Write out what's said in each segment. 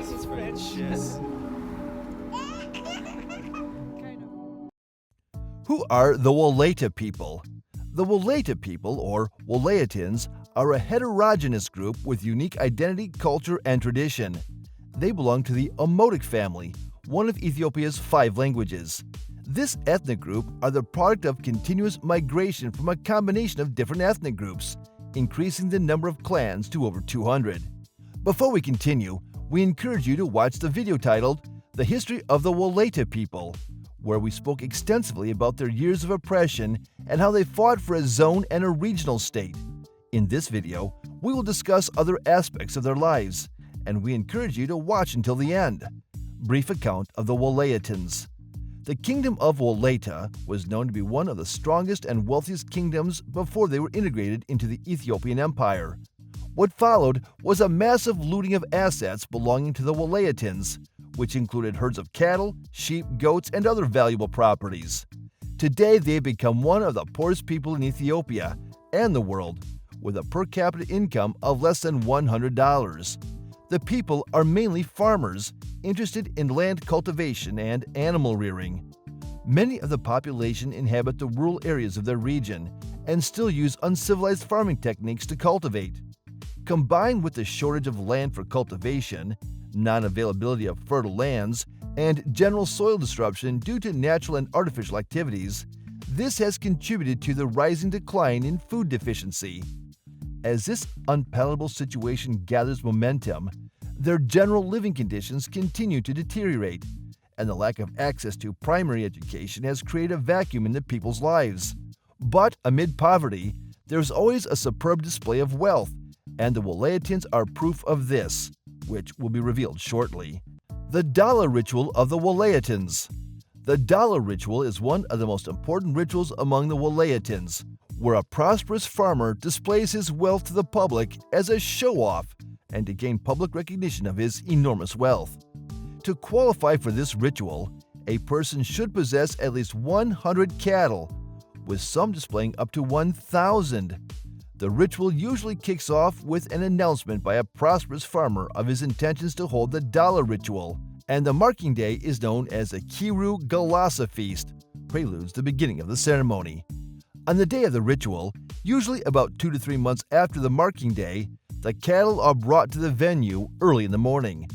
That's French. Yes. Who are the Wolaita people? The Wolaita people, or Wolaitans, are a heterogeneous group with unique identity, culture, and tradition. They belong to the Omotic family, one of Ethiopia's 5 languages. This ethnic group are the product of continuous migration from a combination of different ethnic groups, increasing the number of clans to over 200. Before we continue, we encourage you to watch the video titled The History of the Wolaita People, where we spoke extensively about their years of oppression and how they fought for a zone and a regional state. In this video, we will discuss other aspects of their lives, and we encourage you to watch until the end. Brief account of the Wolaitans. The Kingdom of Wolaita was known to be one of the strongest and wealthiest kingdoms before they were integrated into the Ethiopian Empire. What followed was a massive looting of assets belonging to the Wolaitans, which included herds of cattle, sheep, goats, and other valuable properties. Today, they have become one of the poorest people in Ethiopia and the world, with a per capita income of less than $100. The people are mainly farmers, interested in land cultivation and animal rearing. Many of the population inhabit the rural areas of their region and still use uncivilized farming techniques to cultivate. Combined with the shortage of land for cultivation, non-availability of fertile lands, and general soil disruption due to natural and artificial activities, this has contributed to the rising decline in food deficiency. As this unpalatable situation gathers momentum, their general living conditions continue to deteriorate, and the lack of access to primary education has created a vacuum in the people's lives. But amid poverty, there's always a superb display of wealth, and the Wolaitans are proof of this, which will be revealed shortly. The Dala ritual of the Wolaitans. The Dala ritual is one of the most important rituals among the Wolaitans, where a prosperous farmer displays his wealth to the public as a show-off and to gain public recognition of his enormous wealth. To qualify for this ritual, a person should possess at least 100 cattle, with some displaying up to 1,000. The ritual usually kicks off with an announcement by a prosperous farmer of his intentions to hold the Dala ritual, and the marking day is known as the Kiru Galasa feast, preludes the beginning of the ceremony. On the day of the ritual, usually about 2 to 3 months after the marking day, the cattle are brought to the venue early in the morning.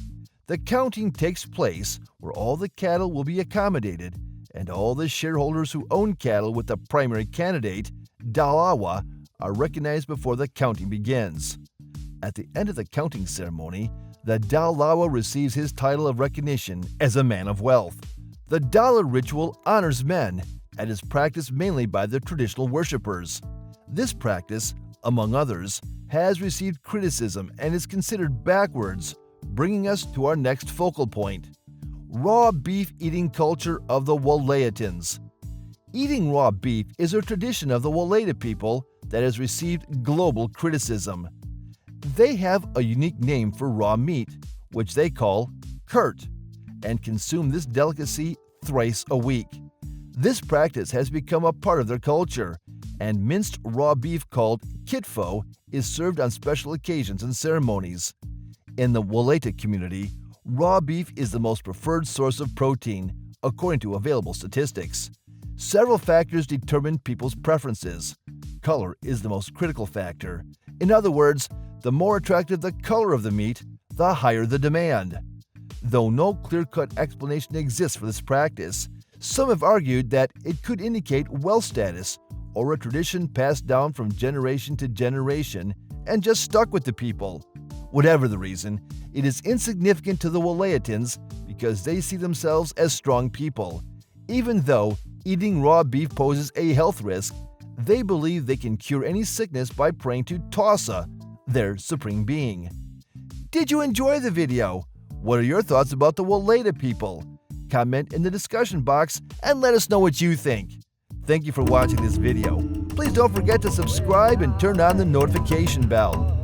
The counting takes place where all the cattle will be accommodated, and all the shareholders who own cattle with the primary candidate, Dalawa, are recognized before the counting begins. At the end of the counting ceremony, the Dalawa receives his title of recognition as a man of wealth. The Dala ritual honors men and is practiced mainly by the traditional worshippers. This practice, among others, has received criticism and is considered backwards, bringing us to our next focal point: raw beef eating culture of the Wolaitans. Eating raw beef is a tradition of the Wolaita people that has received global criticism. They have a unique name for raw meat, which they call kurt, and consume this delicacy thrice a week. This practice has become a part of their culture, and minced raw beef called kitfo is served on special occasions and ceremonies. In the Wolaita community, raw beef is the most preferred source of protein, according to available statistics. Several factors determine people's preferences. Color is the most critical factor. In other words, the more attractive the color of the meat, the higher the demand. Though no clear-cut explanation exists for this practice, some have argued that it could indicate wealth status or a tradition passed down from generation to generation and just stuck with the people. Whatever the reason, it is insignificant to the Wolaitans because they see themselves as strong people. Even though eating raw beef poses a health risk, they believe they can cure any sickness by praying to Tossa, their supreme being. Did you enjoy the video? What are your thoughts about the Wolaita people? Comment in the discussion box and let us know what you think. Thank you for watching this video. Please don't forget to subscribe and turn on the notification bell.